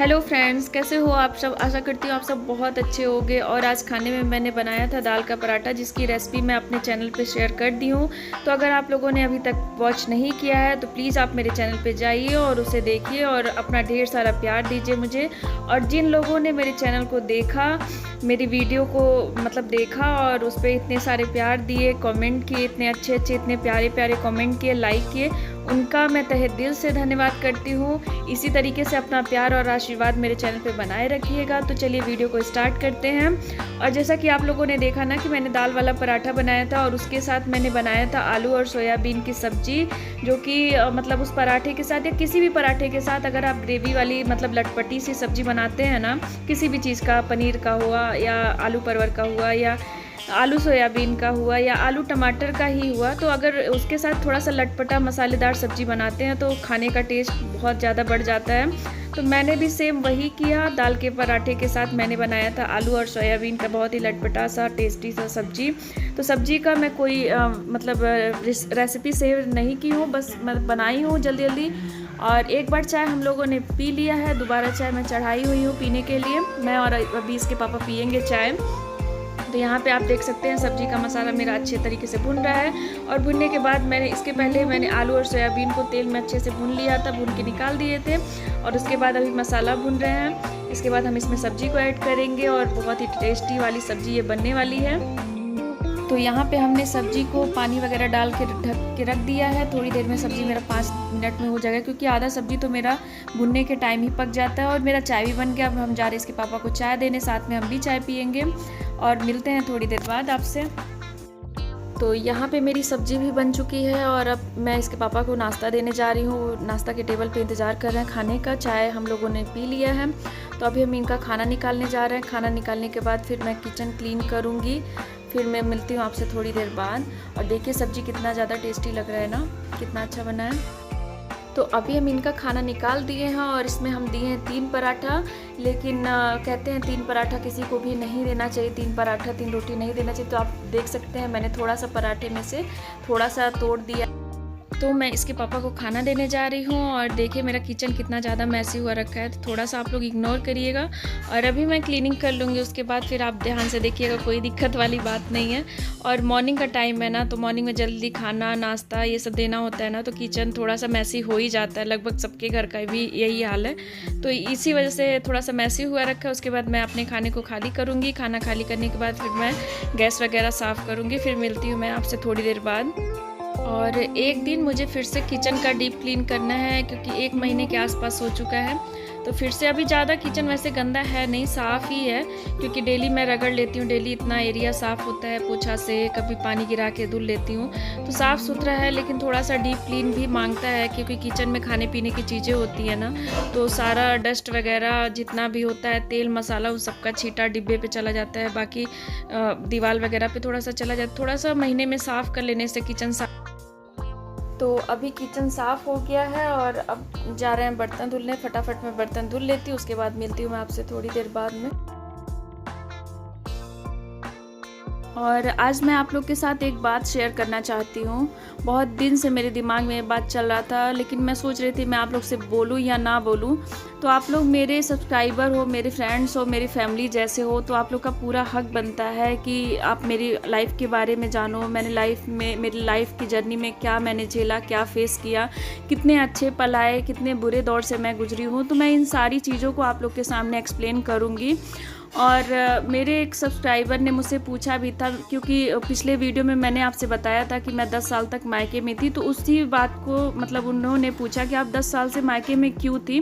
Hello friends, कैसे हो आप सब। आशा करती हूँ आप सब बहुत अच्छे होंगे। और आज खाने में मैंने बनाया था दाल का पराठा, जिसकी रेसिपी मैं अपने चैनल पे शेयर कर दी हूँ। तो अगर आप लोगों ने अभी तक वॉच नहीं किया है तो प्लीज़ आप मेरे चैनल पे जाइए और उसे देखिए और अपना ढेर सारा प्यार दीजिए मुझे। और जिन लोगों ने मेरे चैनल को देखा, मेरी वीडियो को देखा और उस पर इतने सारे प्यार दिए, कमेंट किए, इतने अच्छे अच्छे इतने प्यारे प्यारे कमेंट किए, लाइक किए, उनका मैं तहे दिल से धन्यवाद करती हूँ। इसी तरीके से अपना प्यार और आशीर्वाद मेरे चैनल पे बनाए रखिएगा। तो चलिए वीडियो को स्टार्ट करते हैं। और जैसा कि आप लोगों ने देखा ना कि मैंने दाल वाला पराठा बनाया था और उसके साथ मैंने बनाया था आलू और सोयाबीन की सब्जी, जो कि उस पराठे के साथ या किसी भी पराठे के साथ अगर आप ग्रेवी वाली लटपटी सी सब्जी बनाते हैं ना, किसी भी चीज़ का, पनीर का हुआ या आलू परवर का हुआ या आलू सोयाबीन का हुआ या आलू टमाटर का ही हुआ, तो अगर उसके साथ थोड़ा सा लटपटा मसालेदार सब्जी बनाते हैं तो खाने का टेस्ट बहुत ज़्यादा बढ़ जाता है। तो मैंने भी सेम वही किया। दाल के पराठे के साथ मैंने बनाया था आलू और सोयाबीन का बहुत ही लटपटा सा टेस्टी सा सब्जी। तो सब्जी का मैं कोई रेसिपी सेव नहीं की हूँ, बस मैं बनाई हूँ जल्दी जल्दी। और एक बार चाय हम लोगों ने पी लिया है, दोबारा चाय मैं चढ़ाई हुई हूँ पीने के लिए। मैं और अभी इसके पापा पियेंगे चाय। तो यहाँ पे आप देख सकते हैं सब्जी का मसाला मेरा अच्छे तरीके से भुन रहा है। और भुनने के बाद इसके पहले मैंने आलू और सोयाबीन को तेल में अच्छे से भून लिया था, भून के निकाल दिए थे। और उसके बाद अभी मसाला भून रहे हैं। इसके बाद हम इसमें सब्जी को ऐड करेंगे और बहुत ही टेस्टी वाली सब्जी ये बनने वाली है। तो यहाँ पे हमने सब्जी को पानी वगैरह डाल के ढक के रख दिया है। थोड़ी देर में सब्जी मेरा 5 मिनट में हो जाएगा, क्योंकि आधा सब्जी तो मेरा भुनने के टाइम ही पक जाता है। और मेरा चाय भी बन गया। अब हम जा रहे हैं इसके पापा को चाय देने, साथ में हम भी चाय पियेंगे और मिलते हैं थोड़ी देर बाद आपसे। तो यहाँ पे मेरी सब्जी भी बन चुकी है और अब मैं इसके पापा को नाश्ता देने जा रही हूँ। नाश्ता के टेबल पे इंतज़ार कर रहे हैं खाने का। चाय हम लोगों ने पी लिया है, तो अभी हम इनका खाना निकालने जा रहे हैं। खाना निकालने के बाद फिर मैं किचन क्लीन करूँगी। फिर मैं मिलती हूँ आपसे थोड़ी देर बाद। और देखिए सब्ज़ी कितना ज़्यादा टेस्टी लग रहा है ना, कितना अच्छा बना है। तो अभी हम इनका खाना निकाल दिए हैं और इसमें हम दिए हैं 3 पराठा। लेकिन कहते हैं 3 पराठा किसी को भी नहीं देना चाहिए, 3 पराठा 3 रोटी नहीं देना चाहिए। तो आप देख सकते हैं मैंने थोड़ा सा पराठे में से थोड़ा सा तोड़ दिया। तो मैं इसके पापा को खाना देने जा रही हूँ। और देखिए मेरा किचन कितना ज़्यादा मैसी हुआ रखा है, तो थोड़ा सा आप लोग इग्नोर करिएगा। और अभी मैं क्लीनिंग कर लूँगी, उसके बाद फिर आप ध्यान से देखिएगा, कोई दिक्कत वाली बात नहीं है। और मॉर्निंग का टाइम है ना, तो मॉर्निंग में जल्दी खाना नाश्ता ये सब देना होता है ना, तो किचन थोड़ा सा मैसी हो ही जाता है। लगभग सबके घर का भी यही हाल है, तो इसी वजह से थोड़ा सा मैसी हुआ रखा है। उसके बाद मैं अपने खाने को खाली करूँगी। खाना खाली करने के बाद फिर मैं गैस वगैरह साफ़ करूँगी। फिर मिलती हूँ मैं आपसे थोड़ी देर बाद। और एक दिन मुझे फिर से किचन का डीप क्लीन करना है, क्योंकि 1 महीने के आसपास हो चुका है। तो फिर से अभी ज़्यादा किचन वैसे गंदा है नहीं, साफ़ ही है, क्योंकि डेली मैं रगड़ लेती हूँ। डेली इतना एरिया साफ़ होता है पोछा से, कभी पानी गिरा के धुल लेती हूँ। तो साफ़ सुथरा है, लेकिन थोड़ा सा डीप क्लीन भी मांगता है, क्योंकि किचन में खाने पीने की चीज़ें होती है ना, तो सारा डस्ट वगैरह जितना भी होता है, तेल मसाला, उस सबका छींटा डिब्बे पे चला जाता है। बाकी दीवार वगैरह पे थोड़ा सा चला जाता है। थोड़ा सा महीने में साफ़ कर लेने से किचन साफ। तो अभी किचन साफ़ हो गया है और अब जा रहे हैं बर्तन धुलने। फटाफट मैं बर्तन धुल लेती हूँ, उसके बाद मिलती हूँ मैं आपसे थोड़ी देर बाद में। और आज मैं आप लोग के साथ एक बात शेयर करना चाहती हूँ। बहुत दिन से मेरे दिमाग में ये बात चल रहा था, लेकिन मैं सोच रही थी मैं आप लोग से बोलूँ या ना बोलूँ। तो आप लोग मेरे सब्सक्राइबर हो, मेरे फ्रेंड्स हो, मेरी फैमिली जैसे हो, तो आप लोग का पूरा हक बनता है कि आप मेरी लाइफ के बारे में जानो। मेरी लाइफ की जर्नी में क्या मैंने झेला, क्या फेस किया, कितने अच्छे पल आए, कितने बुरे दौर से मैं गुजरी हूँ। तो मैं इन सारी चीज़ों को आप लोग के सामने एक्सप्लेन करूँगी। और मेरे एक सब्सक्राइबर ने मुझसे पूछा भी था, क्योंकि पिछले वीडियो में मैंने आपसे बताया था कि मैं 10 साल तक मायके में थी। तो उसी बात को उन्होंने पूछा कि आप 10 साल से मायके में क्यों थी।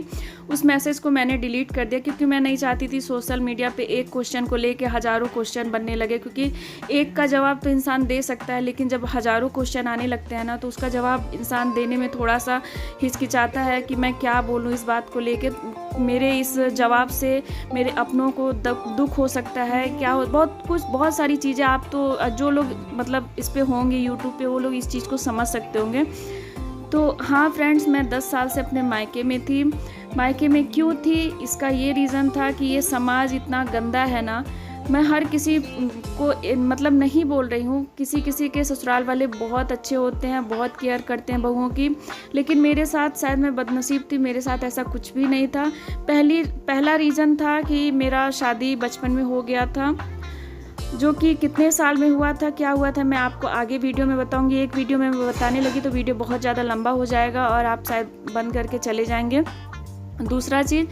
उस मैसेज को मैंने डिलीट कर दिया, क्योंकि मैं नहीं चाहती थी सोशल मीडिया पे एक क्वेश्चन को लेके हज़ारों क्वेश्चन बनने लगे। क्योंकि एक का जवाब तो इंसान दे सकता है, लेकिन जब हज़ारों क्वेश्चन आने लगते हैं ना, तो उसका जवाब इंसान देने में थोड़ा सा हिचकिचाता है कि मैं क्या बोलूँ इस बात को लेके। मेरे इस जवाब से मेरे अपनों को दुख हो सकता है, क्या हो, बहुत सारी चीज़ें। आप तो जो लोग इस पे होंगे यूट्यूब पे, वो लोग इस चीज़ को समझ सकते होंगे। तो हाँ फ्रेंड्स, मैं 10 साल से अपने मायके में थी। मायके में क्यों थी, इसका ये रीज़न था कि ये समाज इतना गंदा है ना। मैं हर किसी को मतलब नहीं बोल रही हूँ, किसी किसी के ससुराल वाले बहुत अच्छे होते हैं, बहुत केयर करते हैं बहुओं की, लेकिन मेरे साथ शायद मैं बदनसीब थी, मेरे साथ ऐसा कुछ भी नहीं था। पहला रीज़न था कि मेरा शादी बचपन में हो गया था, जो कि कितने साल में हुआ था, क्या हुआ था, मैं आपको आगे वीडियो में बताऊंगी। एक वीडियो में मैं बताने लगी तो वीडियो बहुत ज़्यादा लंबा हो जाएगा और आप शायद बंद करके चले जाएंगे। दूसरा चीज़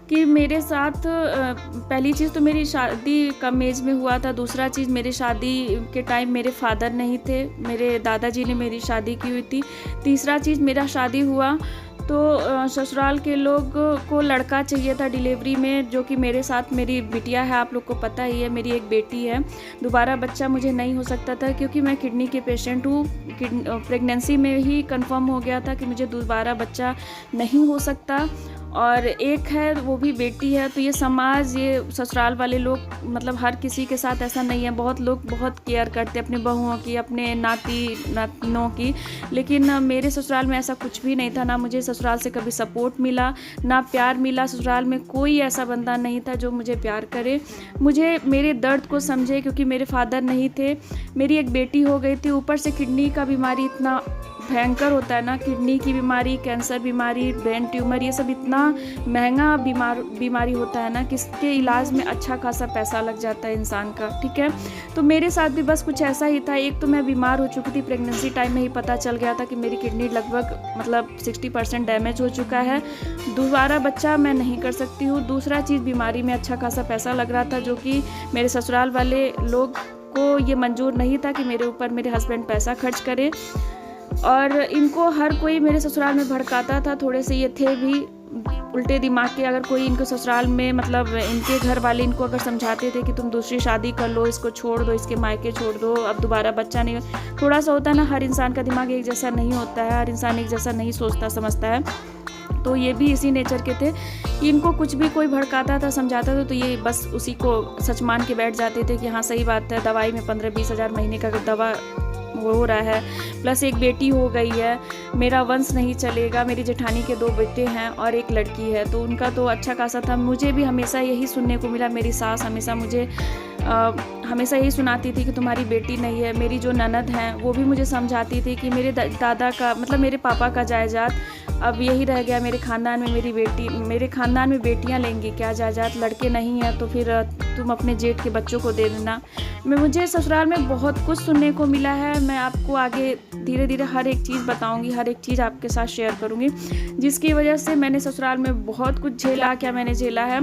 कि मेरे साथ पहली चीज़ तो मेरी शादी कम एज में हुआ था। दूसरा चीज़, मेरी शादी के टाइम मेरे फादर नहीं थे, मेरे दादाजी ने मेरी शादी की हुई थी। तीसरा चीज़, मेरा शादी हुआ तो ससुराल के लोग को लड़का चाहिए था डिलीवरी में, जो कि मेरे साथ मेरी बिटिया है, आप लोग को पता ही है, मेरी एक बेटी है। दोबारा बच्चा मुझे नहीं हो सकता था क्योंकि मैं किडनी के पेशेंट हूँ। प्रेगनेंसी में ही कंफर्म हो गया था कि मुझे दोबारा बच्चा नहीं हो सकता, और एक है वो भी बेटी है। तो ये समाज, ये ससुराल वाले लोग, मतलब हर किसी के साथ ऐसा नहीं है, बहुत लोग बहुत केयर करते हैं अपने बहुओं की, अपने नातिनों की, लेकिन मेरे ससुराल में ऐसा कुछ भी नहीं था। ना मुझे ससुराल से कभी सपोर्ट मिला, ना प्यार मिला। ससुराल में कोई ऐसा बंदा नहीं था जो मुझे प्यार करे, मुझे मेरे दर्द को समझे, क्योंकि मेरे फादर नहीं थे। मेरी एक बेटी हो गई थी, ऊपर से किडनी का बीमारी इतना भयंकर होता है ना, किडनी की बीमारी, कैंसर बीमारी, ब्रेन ट्यूमर, ये सब इतना महंगा बीमारी होता है ना कि इसके इलाज में अच्छा खासा पैसा लग जाता है इंसान का, ठीक है। तो मेरे साथ भी बस कुछ ऐसा ही था। एक तो मैं बीमार हो चुकी थी, प्रेगनेंसी टाइम में ही पता चल गया था कि मेरी किडनी लगभग मतलब 60% डैमेज हो चुका है, दोबारा बच्चा मैं नहीं कर सकती हूँ। दूसरा चीज़, बीमारी में अच्छा खासा पैसा लग रहा था, जो कि मेरे ससुराल वाले लोग को ये मंजूर नहीं था कि मेरे ऊपर मेरे हस्बैंड पैसा खर्च करे, और इनको हर कोई मेरे ससुराल में भड़काता था। थोड़े से ये थे भी उल्टे दिमाग के। अगर कोई इनको ससुराल में, मतलब इनके घर वाले इनको अगर समझाते थे कि तुम दूसरी शादी कर लो, इसको छोड़ दो, इसके मायके छोड़ दो, अब दोबारा बच्चा नहीं, थोड़ा सा होता है ना, हर इंसान का दिमाग एक जैसा नहीं होता है, हर इंसान एक जैसा नहीं सोचता समझता है। तो ये भी इसी नेचर के थे कि इनको कुछ भी कोई भड़काता था, समझाता था, तो ये बस उसी को सच मान के बैठ जाते थे कि हाँ सही बात है, दवाई में 15-20 हज़ार महीने का दवा हो रहा है, प्लस एक बेटी हो गई है, मेरा वंश नहीं चलेगा। मेरी जेठानी के 2 बेटे हैं और एक लड़की है, तो उनका तो अच्छा खासा था। मुझे भी हमेशा यही सुनने को मिला, मेरी सास हमेशा मुझे हमेशा यही सुनाती थी कि तुम्हारी बेटी नहीं है। मेरी जो ननद हैं वो भी मुझे समझाती थी कि मेरे दादा का, मतलब मेरे पापा का जायदाद अब यही रह गया मेरे ख़ानदान में, मेरे ख़ानदान में बेटियां लेंगी क्या जायदाद, लड़के नहीं हैं तो फिर तुम अपने जेठ के बच्चों को दे देना। मुझे ससुराल में बहुत कुछ सुनने को मिला है। मैं आपको आगे धीरे धीरे हर एक चीज़ बताऊंगी, हर एक चीज़ आपके साथ शेयर करूंगी, जिसकी वजह से मैंने ससुराल में बहुत कुछ झेला। क्या मैंने झेला है,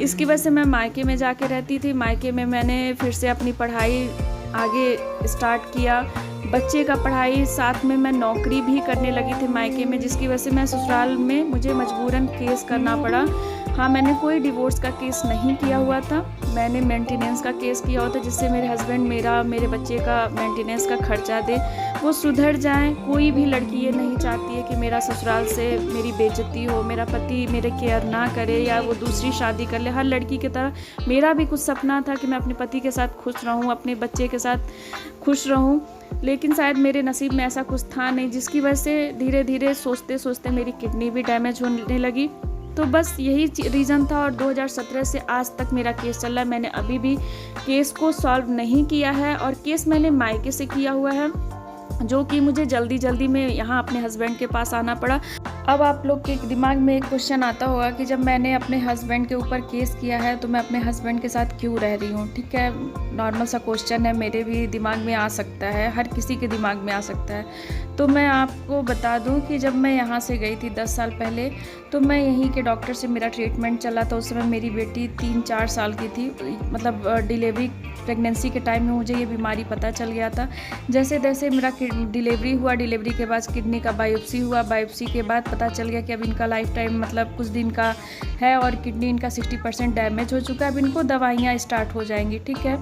इसकी वजह से मैं मायके में जाके रहती थी। मायके में मैंने फिर से अपनी पढ़ाई आगे स्टार्ट किया, बच्चे का पढ़ाई, साथ में मैं नौकरी भी करने लगी थी मायके में, जिसकी वजह से मैं ससुराल में मुझे मजबूरन केस करना पड़ा। हाँ, मैंने कोई डिवोर्स का केस नहीं किया हुआ था, मैंने मेंटेनेंस का केस किया हुआ था, जिससे मेरे हस्बैंड मेरे बच्चे का मेंटेनेंस का खर्चा दे, वो सुधर जाएं। कोई भी लड़की ये नहीं चाहती है कि मेरा ससुराल से मेरी बेइज्जती हो, मेरा पति मेरे केयर ना करे या वो दूसरी शादी कर ले। हर लड़की की तरह मेरा भी कुछ सपना था कि मैं अपने पति के साथ खुश रहूँ, अपने बच्चे के साथ खुश रहूँ, लेकिन शायद मेरे नसीब में ऐसा कुछ था नहीं, जिसकी वजह से धीरे धीरे सोचते सोचते मेरी किडनी भी डैमेज होने लगी। तो बस यही रीज़न था, और 2017 से आज तक मेरा केस चल रहा है। मैंने अभी भी केस को सॉल्व नहीं किया है, और केस मैंने मायके से किया हुआ है, जो कि मुझे जल्दी में यहाँ अपने हस्बैंड के पास आना पड़ा। अब आप लोग के दिमाग में एक क्वेश्चन आता होगा कि जब मैंने अपने हस्बैंड के ऊपर केस किया है तो मैं अपने हस्बैंड के साथ क्यों रह रही हूँ। ठीक है, नॉर्मल सा क्वेश्चन है, मेरे भी दिमाग में आ सकता है, हर किसी के दिमाग में आ सकता है। तो मैं आपको बता दूं कि जब मैं यहाँ से गई थी 10 साल पहले, तो मैं यहीं के डॉक्टर से मेरा ट्रीटमेंट चला था। उस समय मेरी बेटी 3-4 साल की थी, मतलब प्रेगनेंसी के टाइम में मुझे ये बीमारी पता चल गया था। जैसे जैसे मेरा डिलीवरी हुआ, डिलीवरी के बाद किडनी का बायोप्सी हुआ, बायोप्सी के बाद पता चल गया कि अब इनका लाइफ टाइम मतलब कुछ दिन का है, और किडनी इनका 60% डैमेज हो चुका है। अब इनको दवाइयाँ स्टार्ट हो जाएंगी, ठीक है।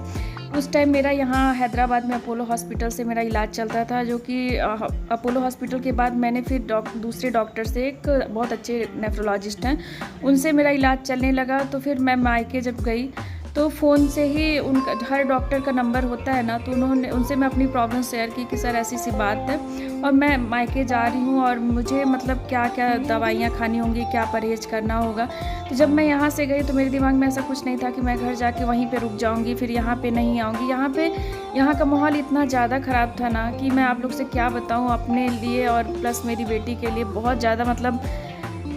उस टाइम मेरा यहाँ हैदराबाद में अपोलो हॉस्पिटल से मेरा इलाज चलता था, जो कि अपोलो हॉस्पिटल के बाद मैंने फिर दूसरे डॉक्टर से, एक बहुत अच्छे नेफ्रोलॉजिस्ट हैं, उनसे मेरा इलाज चलने लगा। तो फिर मैं मायके जब गई तो फ़ोन से ही उनका हर डॉक्टर का नंबर होता है ना, तो उनसे मैं अपनी प्रॉब्लम शेयर की कि सर ऐसी बात है और मैं मायके जा रही हूँ और मुझे मतलब क्या-क्या दवाइयाँ खानी होंगी, क्या परहेज़ करना होगा। तो जब मैं यहाँ से गई तो मेरे दिमाग में ऐसा कुछ नहीं था कि मैं घर जाके वहीं पे रुक जाऊँगी, फिर यहाँ पे नहीं आऊँगी। यहाँ का माहौल इतना ज़्यादा ख़राब था ना कि मैं आप लोग से क्या बताऊँ अपने लिए और प्लस मेरी बेटी के लिए बहुत ज़्यादा मतलब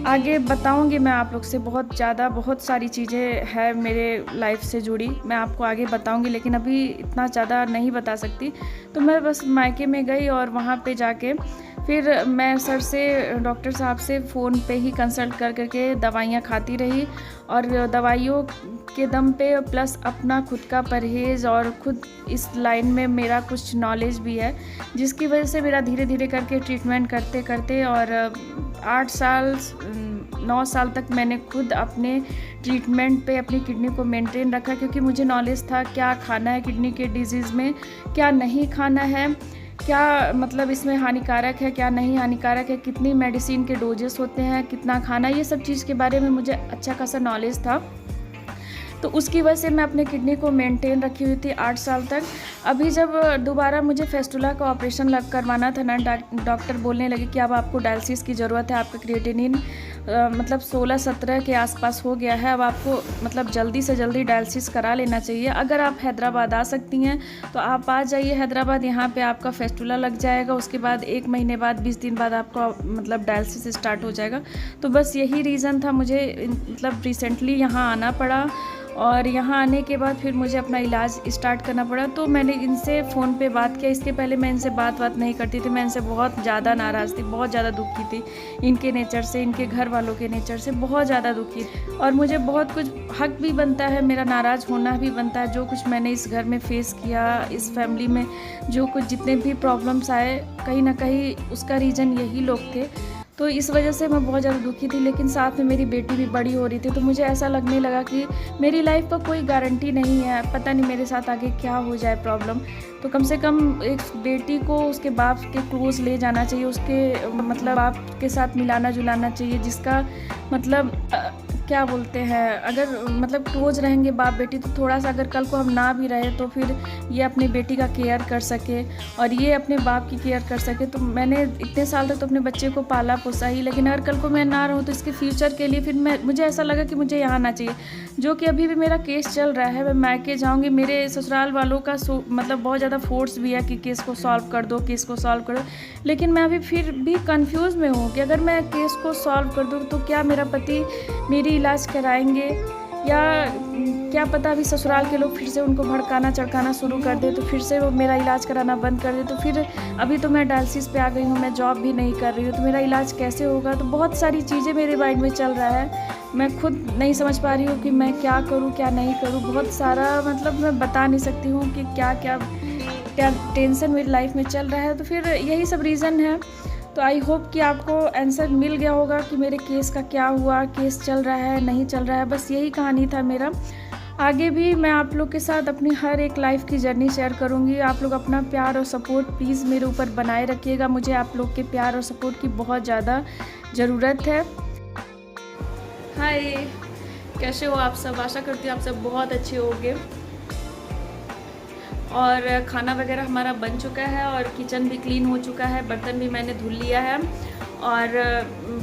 आगे बताऊँगी मैं आप लोग से बहुत सारी चीज़ें हैं मेरे लाइफ से जुड़ी, मैं आपको आगे बताऊँगी लेकिन अभी इतना ज़्यादा नहीं बता सकती। तो मैं बस मायके में गई और वहाँ पे जाके फिर मैं सर से डॉक्टर साहब से फ़ोन पे ही कंसल्ट कर के दवाइयाँ खाती रही और दवाइयों के दम पे प्लस अपना खुद का परहेज़ और खुद इस लाइन में मेरा कुछ नॉलेज भी है, जिसकी वजह से मेरा धीरे-धीरे करके ट्रीटमेंट करते और 8 साल 9 साल तक मैंने खुद अपने ट्रीटमेंट पे अपनी किडनी को मेंटेन रखा, क्योंकि मुझे नॉलेज था क्या खाना है किडनी के डिजीज़ में, क्या नहीं खाना है, क्या मतलब इसमें हानिकारक है, क्या नहीं हानिकारक है, कितनी मेडिसिन के डोजेस होते हैं, कितना खाना, ये सब चीज़ के बारे में मुझे अच्छा खासा नॉलेज था। तो उसकी वजह से मैं अपने किडनी को मेंटेन रखी हुई थी 8 साल तक। अभी जब दोबारा मुझे फेस्टुला का ऑपरेशन करवाना था ना, डॉक्टर बोलने लगे कि अब आपको डायलिसिस की ज़रूरत है, आपका क्रिएटिनिन मतलब 16-17 के आसपास हो गया है, अब आपको मतलब जल्दी से जल्दी डायलिसिस करा लेना चाहिए। अगर आप हैदराबाद आ सकती हैं तो आप आ जाइए हैदराबाद, यहाँ पे आपका फेस्टुला लग जाएगा, उसके बाद 1 महीने बाद 20 दिन बाद आपका मतलब डायलिसिस स्टार्ट हो जाएगा। तो बस यही रीज़न था, मुझे मतलब रिसेंटली यहाँ आना पड़ा और यहाँ आने के बाद फिर मुझे अपना इलाज स्टार्ट करना पड़ा। तो मैंने इनसे फ़ोन पे बात किया, इसके पहले मैं इनसे बात नहीं करती थी, मैं इनसे बहुत ज़्यादा नाराज़ थी, बहुत ज़्यादा दुखी थी इनके नेचर से, इनके घर वालों के नेचर से बहुत ज़्यादा दुखी थी। और मुझे बहुत कुछ हक भी बनता है, मेरा नाराज़ होना भी बनता है, जो कुछ मैंने इस घर में फ़ेस किया, इस फैमिली में जो कुछ जितने भी प्रॉब्लम्स आए, कहीं ना कहीं उसका रीज़न यही लोग थे। तो इस वजह से मैं बहुत ज़्यादा दुखी थी, लेकिन साथ में मेरी बेटी भी बड़ी हो रही थी, तो मुझे ऐसा लगने लगा कि मेरी लाइफ का कोई गारंटी नहीं है, पता नहीं मेरे साथ आगे क्या हो जाए प्रॉब्लम। तो कम से कम एक बेटी को उसके बाप के क्लोज़ ले जाना चाहिए, उसके मतलब बाप के साथ मिलाना जुलाना चाहिए, जिसका मतलब क्या बोलते हैं, अगर मतलब क्लोज रहेंगे बाप बेटी तो थोड़ा सा अगर कल को हम ना भी रहे तो फिर ये अपनी बेटी का केयर कर सके और ये अपने बाप की केयर कर सके। तो मैंने इतने साल तक तो अपने बच्चे को पाला पोसा ही, लेकिन अगर कल को मैं ना रहूँ तो इसके फ्यूचर के लिए फिर मुझे ऐसा लगा कि मुझे यहाँ आना चाहिए, जो कि अभी भी मेरा केस चल रहा है। मैं मायके जाऊँगी, मेरे ससुराल वालों का मतलब बहुत ज़्यादा फोर्स भी है कि केस को सॉल्व कर दो, केस को सॉल्व कर दो, लेकिन मैं अभी फिर भी कंफ्यूज में हूँ कि अगर मैं केस को सॉल्व कर दूँ तो क्या मेरा पति मेरी इलाज कराएंगे, या क्या पता अभी ससुराल के लोग फिर से उनको भड़काना चड़काना शुरू कर दे तो फिर से वो मेरा इलाज कराना बंद कर दे। तो फिर अभी तो मैं डायलिसिस पे आ गई हूँ, मैं जॉब भी नहीं कर रही हूँ, तो मेरा इलाज कैसे होगा। तो बहुत सारी चीज़ें मेरे माइंड में चल रहा है, मैं खुद नहीं समझ पा रही हूँ कि मैं क्या करूँ क्या नहीं करूँ। बहुत सारा मतलब मैं बता नहीं सकती हूँ कि क्या टेंशन मेरी लाइफ में चल रहा है। तो फिर यही सब रीज़न है। तो आई होप कि आपको आंसर मिल गया होगा कि मेरे केस का क्या हुआ, केस चल रहा है नहीं चल रहा है, बस यही कहानी था मेरा। आगे भी मैं आप लोग के साथ अपनी हर एक लाइफ की जर्नी शेयर करूंगी। आप लोग अपना प्यार और सपोर्ट प्लीज़ मेरे ऊपर बनाए रखिएगा, मुझे आप लोग के प्यार और सपोर्ट की बहुत ज़्यादा ज़रूरत है। हाय, कैसे हो आप सब? आशा करती हूँ आप सब बहुत अच्छे होंगे। और खाना वगैरह हमारा बन चुका है और किचन भी क्लीन हो चुका है, बर्तन भी मैंने धुल लिया है और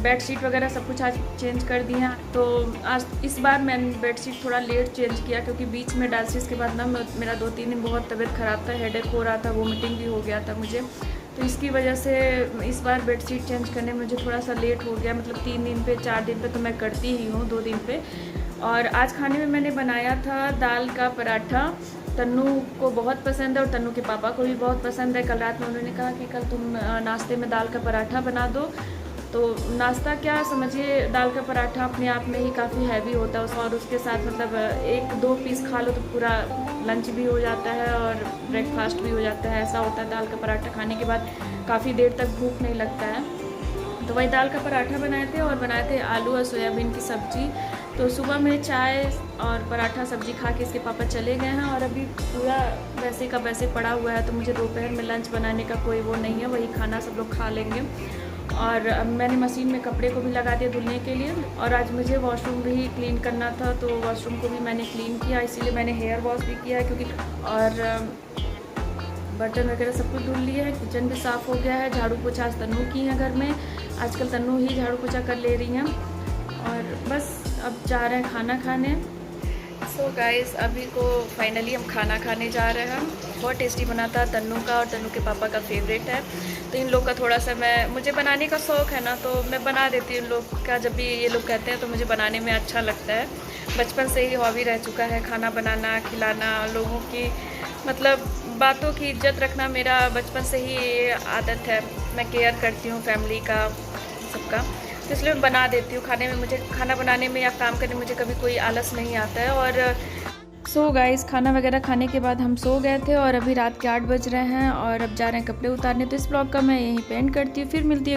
बेडशीट वगैरह सब कुछ आज चेंज कर दिया। तो आज इस बार मैंने बेडशीट थोड़ा लेट चेंज किया, क्योंकि बीच में डायलिसिस के बाद ना मेरा 2-3 दिन बहुत तबीयत ख़राब था, हेडेक हो रहा था, वोमिटिंग भी हो गया था मुझे। तो इसकी वजह से इस बार बेडशीट चेंज करने में मुझे थोड़ा सा लेट हो गया, मतलब 3 दिन पे 4 दिन पे तो मैं करती ही हूँ, 2 दिन पे। और आज खाने में मैंने बनाया था दाल का पराठा। तन्नू को बहुत पसंद है और तन्नू के पापा को भी बहुत पसंद है। कल रात में उन्होंने कहा कि कल तुम नाश्ते में दाल का पराठा बना दो। तो नाश्ता क्या समझिए, दाल का पराठा अपने आप में ही काफ़ी हैवी होता है, और उसके साथ मतलब 1-2 पीस खा लो तो पूरा लंच भी हो जाता है और ब्रेकफास्ट भी हो जाता है। ऐसा होता है, दाल का पराठा खाने के बाद काफ़ी देर तक भूख नहीं लगता है। तो वही दाल का पराठा बनाए थे और बनाए थे आलू और सोयाबीन की सब्ज़ी। तो सुबह में चाय और पराठा सब्ज़ी खा के इसके पापा चले गए हैं और अभी पूरा वैसे का वैसे पड़ा हुआ है। तो मुझे दोपहर में लंच बनाने का कोई वो नहीं है, वही खाना सब लोग खा लेंगे। और अब मैंने मशीन में कपड़े को भी लगा दिया धुलने के लिए। और आज मुझे वॉशरूम भी क्लीन करना था, तो वॉशरूम को भी मैंने क्लीन किया, इसीलिए मैंने हेयर वॉश भी किया है क्योंकि, और बर्तन वगैरह सब कुछ धुल लिया है, किचन भी साफ़ हो गया है। झाड़ू पोछा आज तन्नू की है घर में, आजकल तन्नू ही झाड़ू पोछा कर ले रही हैं। और बस अब जा रहे हैं खाना खाने। सो गाइस, अभी को फाइनली हम खाना खाने जा रहे हैं। बहुत टेस्टी बना था तन्नू का, और तन्नू के पापा का फेवरेट है। तो इन लोग का थोड़ा सा, मुझे बनाने का शौक़ है ना, तो मैं बना देती हूँ इन लोग का। जब भी ये लोग कहते हैं तो मुझे बनाने में अच्छा लगता है। बचपन से ही हॉबी रह चुका है खाना बनाना, खिलाना, लोगों की मतलब बातों की इज्जत रखना मेरा बचपन से ही आदत है। मैं केयर करती हूँ फैमिली का, सबका, तो इसलिए मैं बना देती हूँ। खाने में मुझे, खाना बनाने में या काम करने में मुझे कभी कोई आलस नहीं आता है। और सो गाइस, खाना वगैरह खाने के बाद हम सो गए थे और अभी रात के 8 बज रहे हैं और अब जा रहे हैं कपड़े उतारने। तो इस ब्लॉग का मैं यहीं पे एंड करती हूँ, फिर मिलती है